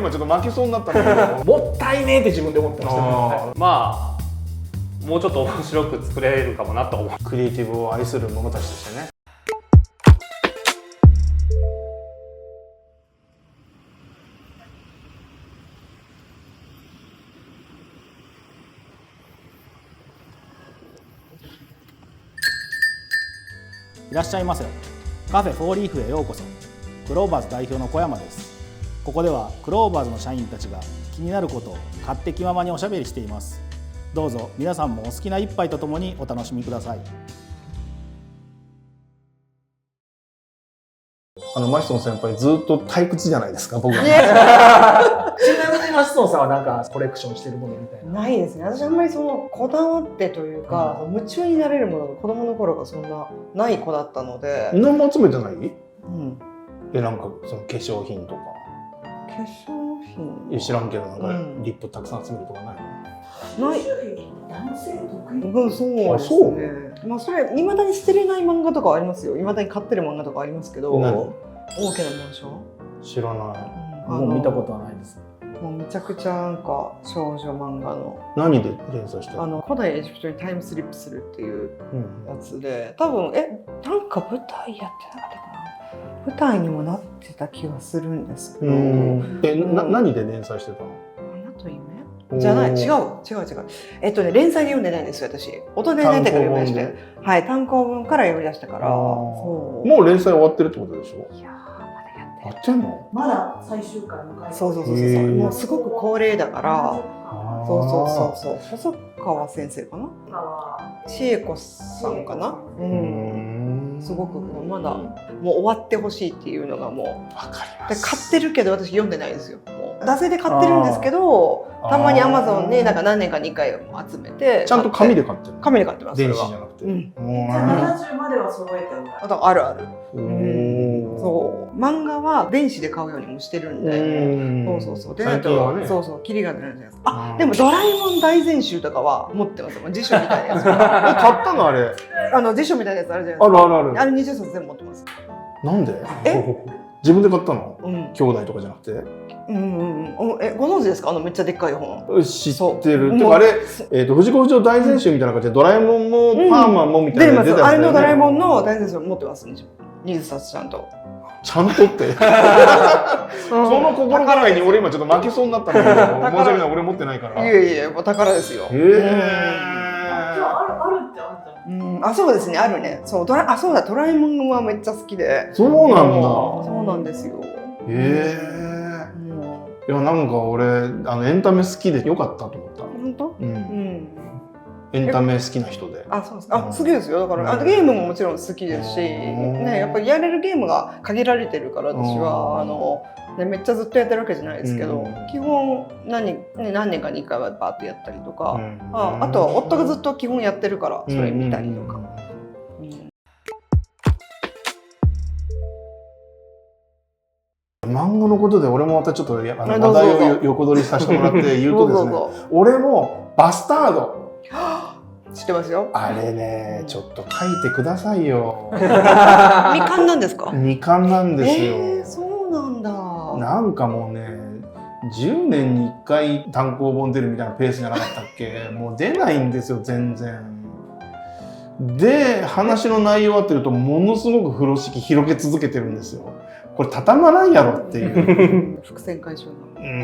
今ちょっと負けそうになったんだけどもったいねえって自分で思ってましたね。まあもうちょっと面白く作れるかもなと思う。クリエイティブを愛する者たちとしてね。いらっしゃいませ。カフェフォーリーフへようこそ。クローバーズ代表の小山です。ここではクローバーズの社員たちが気になることを勝手気ままにおしゃべりしています。どうぞ皆さんもお好きな一杯とともにお楽しみください。マシソン先輩ずっと退屈じゃないですか、僕は。ちなみにマシソンさんはなんかコレクションしてるものみたいな。ないですね。私あんまりそのこだわってというか、夢中になれるものが子供の頃がそんなない子だったので。何も集めてない？うん。なんかその化粧品とか。化粧品。いや知らんけどなんかリップたくさん集めるとかないの？ない。男性得意。うん、そうですね。まあそれ未だに捨てれない漫画とかありますよ。未だに買ってる漫画とかありますけど。大きなマンション？知らない。もう見たことはないです。もうめちゃくちゃなんか少女漫画の。何で連載してるの？古代エジプトにタイムスリップするっていうやつで、多分なんか舞台やってなかったかな。舞台にもなってた気がするんですけど。何で連載してたの？花と夢？じゃない、違う。連載で読んでないんですよ、私。大人になってから読み出して。はい、単行本から読み出したから。もう連載終わってるってことでしょ？いやー、まだやってんの？まだ最終回の回。そう。もうすごく高齢だから。そう。細川先生かな？千恵子さんかな？すごくまだもう終わってほしいっていうのがもう。わかります。買ってるけど私読んでないですよ。惰性で買ってるんですけど、たまにアマゾンでなんか何年かに1回集めて。ちゃんと紙で買ってる？紙で買ってます。電子じゃなくて。70までは揃えてもらう。ある。そう。漫画は電子で買うようにもしてるんで。そう。で、最近はね。そう、キリが出るじゃないですか。でもドラえもん大全集とかは持ってますよ。辞書みたいなやつ。買ったのあれ？辞書みたいなやつあるじゃないですか。ある。あれ20冊全部持ってます。なんで？自分で買ったの？兄弟とかじゃなくて？ご存知ですか？めっちゃでっかい本。知ってる。てかあれ、藤子不二雄大全集みたいな感じでドラえもんもパーマンもみたいな出てます。あれのドラえもんの大全集持ってます。20冊ちゃんと。ちゃんとって。その心構えに俺今ちょっと負けそうになったんだけど、申し訳ない、俺持ってないから。いや、もう宝ですよ。あるってあるじゃん。そうですね、あるね。そうだ、ドラえもんはめっちゃ好きで。そうなんだ。そうなんですよ。いや、なんか俺エンタメ好きでよかったと思った。本当？エンタメ好きな人で。そうです。好きですよ。だからゲームももちろん好きですし、ね、やっぱりやれるゲームが限られてるから私はめっちゃずっとやってるわけじゃないですけど、基本何年かに1回はバーッとやったりとか、あとは夫がずっと基本やってるからそれ見たりとか。漫画のことで俺もまたちょっと話題を横取りさせてもらって言うとですね、俺もバスタード知ってますよ。あれね、ちょっと書いてくださいよ。2巻なんですか？2巻なんですよ。そうなんだ。なんかもうね、10年に1回単行本出るみたいなペースじゃなかったっけ？もう出ないんですよ、全然。で、話の内容あってるとものすごく風呂敷広げ続けてるんですよ。これ畳まないやろっていう。伏線回収の。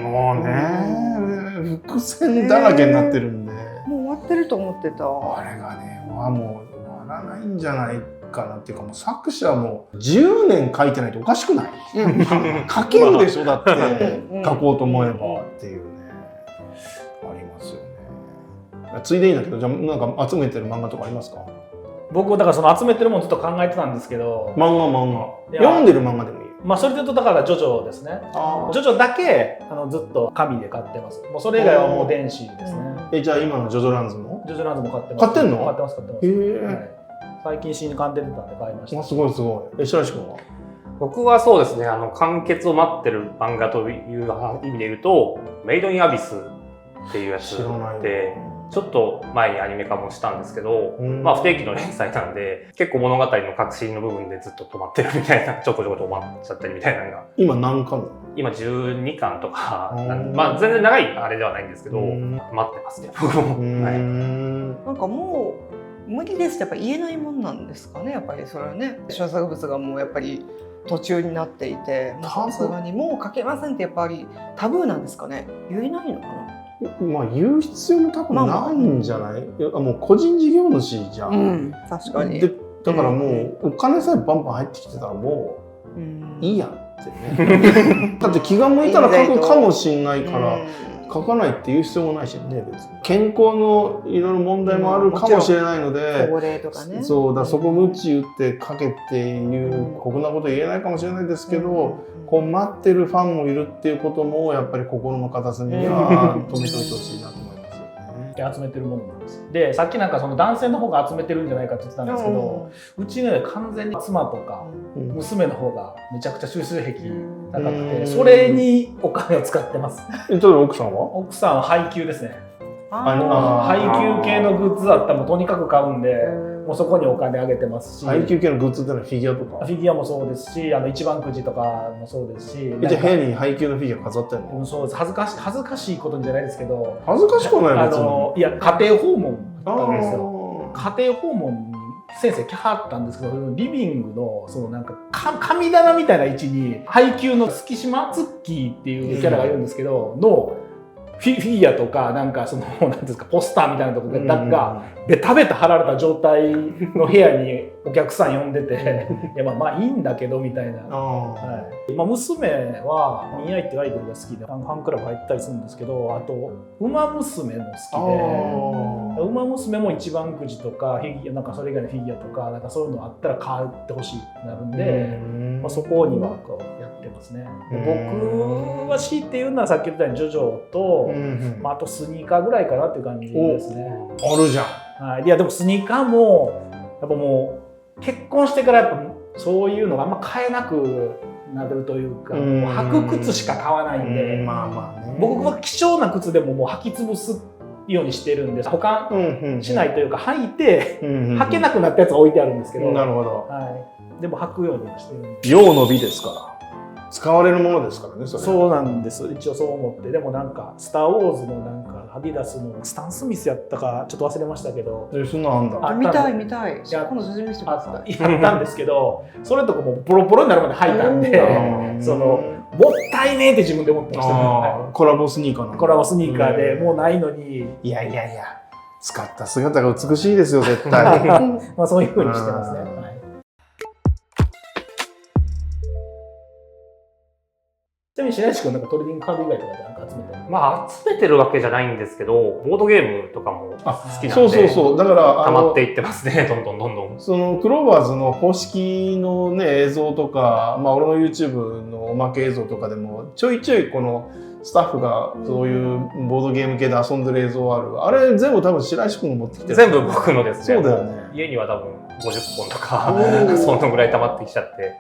もうね、伏線だらけになってるんで。もう終わってると思ってた。あれがね、もう終わらないんじゃないかなっていうか、もう作者も10年書いてないとおかしくない？書けるでしょ、だって書こうと思えばっていうね、ありますよね。ついでにだけど、じゃあなんか集めてる漫画とかありますか？僕だからその集めてるものずっと考えてたんですけど、漫画読んでる漫画でもいい。それで言うとだからジョジョですね。ジョジョだけずっと紙で買ってます。もうそれ以外はもう電子ですね。じゃあ今のジョジョランズも？ジョジョランズも買ってます。買ってんの？買ってます。最近新刊出てたんで買いました。すごい。白石君は？僕はそうですね、完結を待ってる漫画という意味で言うと、メイドインアビスっていうやつ知らないで、ちょっと前にアニメ化もしたんですけど、うんまあ不定期の連載なんで、結構物語の核心の部分でずっと止まってるみたいな、ちょこちょこ止まっちゃったりみたいなのが、今何巻なの？今12巻とか、うんまあ全然長いあれではないんですけど、うん待ってますね、僕も。はいなんかもう無理ですってやっぱ言えないもんなんですかね、やっぱりそれはね。小作物がもうやっぱり途中になっていて、さすがにもう書けませんってやっぱりタブーなんですかね。言えないのかな。まあ言う必要も多分ないんじゃない？いやもう個人事業主じゃん。確かに。でだからもうお金さえバンバン入ってきてたらもういいやんってね。だって気が向いたら書くかもしんないから書かないって言う必要もないしね、別に。健康のいろいろ問題もあるかもしれないので、高齢とかね。そうだ、そこムチ打って書けっていう酷なこと言えないかもしれないですけど、こう待ってるファンもいるっていうこともやっぱり心の片隅には止めておいてほしいなと思いますよね。集めてるものなんです。で、さっきなんかその男性の方が集めてるんじゃないかって言ってたんですけど、うちね完全に妻とか娘の方がめちゃくちゃ収集癖高くて、それにお金を使ってます。例えば奥さんは？奥さんは配給ですね。あ配給系のグッズだったらもうとにかく買うんで、もうそこにお金あげてますし、配給系のグッズってのはフィギュアとか？フィギュアもそうですし、一番くじとかもそうですし、じゃあ部屋に配給のフィギュア飾ってんの？そうです。恥ずかしいことじゃないですけど、恥ずかしくはない別に。いや家庭訪問だったんですよ。あ家庭訪問に先生来はったんですけど、リビングのそのなんか神棚みたいな位置に配給の月島ツッキーっていうキャラがいるんですけど、のフィギュアとかなんかそのなんていうんですか、ポスターみたいなところがベタベタ貼られた状態の部屋にお客さん呼んでて、いやまあいいんだけどみたいな。はい、娘はミーアイっていうアイドルが好きでファンクラブ入ったりするんですけど、あとウマ娘も好きで、ウマ娘も一番くじとかフィギュア、なんかそれ以外のフィギュアとかなんかそういうのあったら買ってほしいってなるんで、まあ、そこにはこうやってますね。で僕は強いて言うのはさっき言ったようにジョジョと、まあ、あとスニーカーぐらいかなっていう感じですね。あるじゃん。はい、いやでもスニーカーもやっぱもう結婚してからやっぱそういうのがあんま買えなくなるというか、もう履く靴しか買わないんで、まあまあね、僕は貴重な靴でももう履き潰すようにしてるんで保管しないというか、履いて履けなくなったやつが置いてあるんですけど、なるほど、はい、でも履くようにはしてるんで。用の美ですから使われるものですからね、それ。そうなんです。一応そう思って。でもなんかスター・ウォーズのなんかアディダスのスタン・スミスやったかちょっと忘れましたけど、そんなあんだ。見たい見たい。や今度説明してください。やったんですけど、それとかもうボロボロになるまで履いたんで、そのもったいねえって自分で思ってました、ね。コラボスニーカーなの。コラボスニーカーでもうないのに、いやいやいや、使った姿が美しいですよ絶対。まあそういう風にしてますね。はい、ちなみに白石君なんかトレーディングカード以外とかでなんか集めてる？まあ集めてるわけじゃないんですけど、ボードゲームとかも好きなんで、そうだから溜まっていってますね、どんどん。そのクローバーズの公式のね映像とか、まあ俺の YouTube のおまけ映像とかでもちょいちょいこのスタッフがそういうボードゲーム系で遊んでる映像ある。あれ全部多分白石君が持ってきてる。全部僕のですね。そうだよね。家には多分50本とかそのぐらい溜まってきちゃって。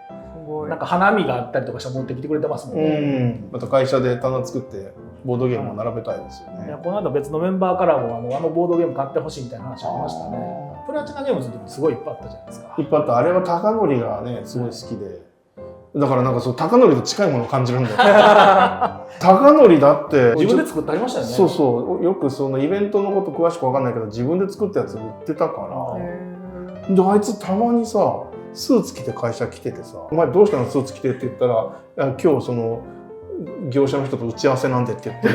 なんか花見があったりとかして持ってきてくれてますもんね。また会社で棚作ってボードゲームを並べたいですよね。いやこの間別のメンバーからもあのボードゲーム買ってほしいみたいな話ありましたね。プラチナゲームズの時にすごいいっぱいあったじゃないですか。いっぱいあった。あれは高則がねすごい好きで、だからなんかそう高則と近いものを感じるんだよ。高則だって自分で作ってありましたよね。そうそう、よくそのイベントのこと詳しく分かんないけど自分で作ったやつ売ってたから。であいつたまにさスーツ着て会社来ててさ「お前どうしたのスーツ着て」って言ったら「今日その業者の人と打ち合わせなんで」って言って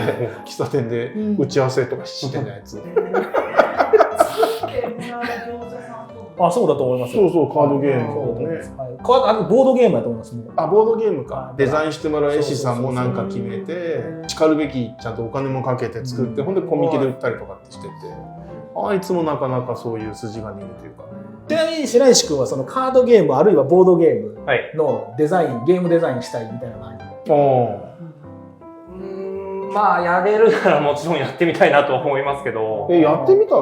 喫茶店で打ち合わせとかしてんじゃんやつ。あ、そうだと思います。そうそう、カードゲームそうね。ボードゲームだと思います。あ、ボードゲームか。デザインしてもらう絵師さんもなんか決めて、しかるべきちゃんとお金もかけて作って、ほんでコミケで売ったりとかってしてて、あいつもなかなかそういう筋が似るというかね。ちなみに白石君はそのカードゲームあるいはボードゲームのデザイン、ゲームデザインしたいみたいなのがある。まあやれるならもちろんやってみたいなと思いますけど。やってみたら？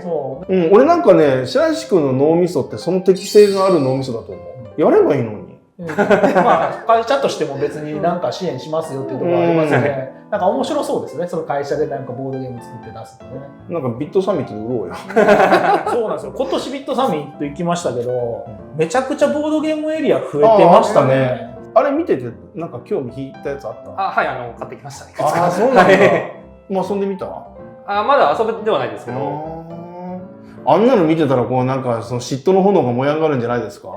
そう。俺なんかね、白石君の脳みそってその適性がある脳みそだと思う。やればいいのに。まあ会社としても別に何か支援しますよっていうところありますよね。なんか面白そうですね。その会社でなんかボードゲーム作って出すとね。なんかビットサミットで売ろうよ。そうなんですよ。今年ビットサミット行きましたけど、めちゃくちゃボードゲームエリア増えてましたね。あれ見ててなんか興味引いたやつあった？あ、はい、買ってきましたね。あ、そうなんだ。はいもう遊んでみた？まだ遊べではないですけど、あんなの見てたらこうなんかその嫉妬の炎が燃え上がるんじゃないですか？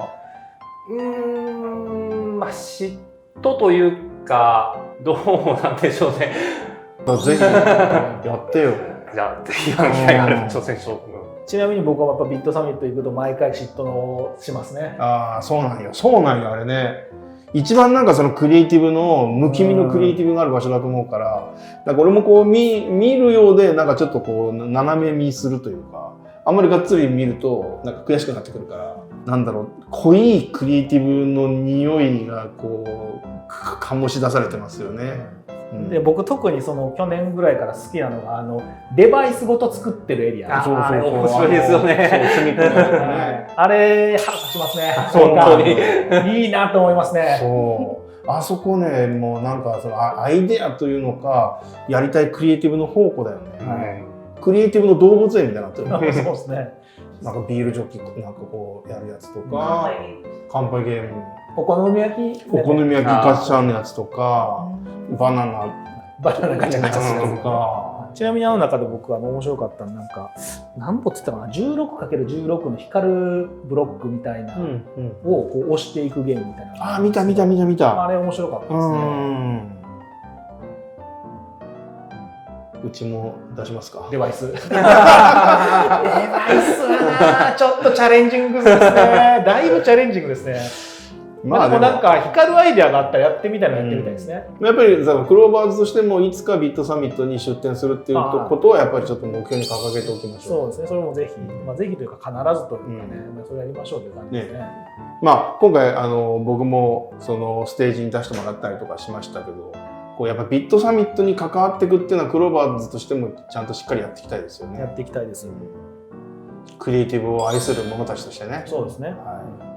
まあ嫉妬というかどうなんでしょうね。ぜひやってよ。じゃあぜひ機会があれば挑戦しようと思います。ちなみに僕はやっぱビットサミット行くと毎回嫉妬をしますね。ああ、そうなんよ。そうなんよ、あれね。一番なんかそのクリエイティブの、無気味のクリエイティブがある場所だと思うから、だから俺もこう見るようで、なんかちょっとこう、斜め見するというか、あんまりがっつり見ると、なんか悔しくなってくるから、なんだろう、濃いクリエイティブの匂いがこう、醸し出されてますよね。で僕特にその去年ぐらいから好きなのがデバイスごと作ってるエリア。そうそうそう。面白いですよね。そう、隅っこのとこね。あれ腹立ちますね。本当にいいなと思いますね。そう。あそこね、もうなんかそのアイデアというのか、やりたいクリエイティブの宝庫だよね。クリエイティブの動物園みたいになってる。そうですね。なんかビールジョッキなんかこうやるやつとか、乾杯ゲーム、お好み焼き、お好み焼きガッチャンのやつとか、バナナバナナガチャガチャするとか。ちなみにあの中で僕面白かったのなんか何歩っつったかな 16×16 の光るブロックみたいなをこう押していくゲームみたいな。ああ、見た。あれ面白かったですね。うちも出しますか。デバイス。デバイスはなちょっとチャレンジングですね。だいぶチャレンジングですね。まあでもなんか光るアイデアがあったらやってみたいなやってみたいですね。やっぱりクローバーズとしてもいつかビットサミットに出展するっていうことはやっぱりちょっと目標に掲げておきましょう。そうですね。それもぜひ、ぜひというか必ずというかね、それやりましょうという感じですね。まあ今回僕もそのステージに出してもらったりとかしましたけど、こうやっぱビットサミットに関わっていくっていうのはクローバーズとしてもちゃんとしっかりやっていきたいですよね。やっていきたいです。クリエイティブを愛する者たちとしてね。そうですね。はい。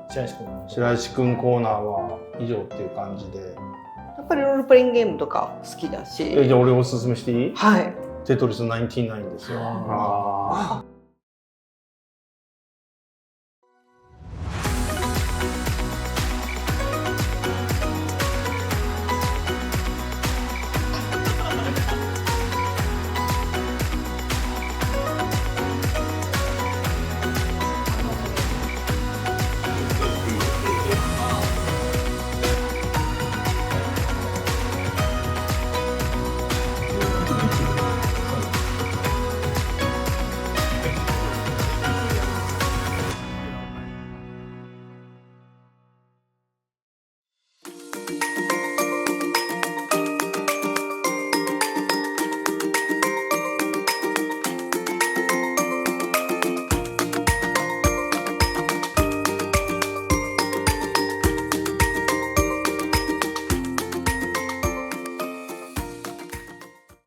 白石君コーナーは以上っていう感じで。やっぱりロールプレイングゲームとか好きだし。じゃあ俺おすすめしていい？はい。テトリス99ですよ。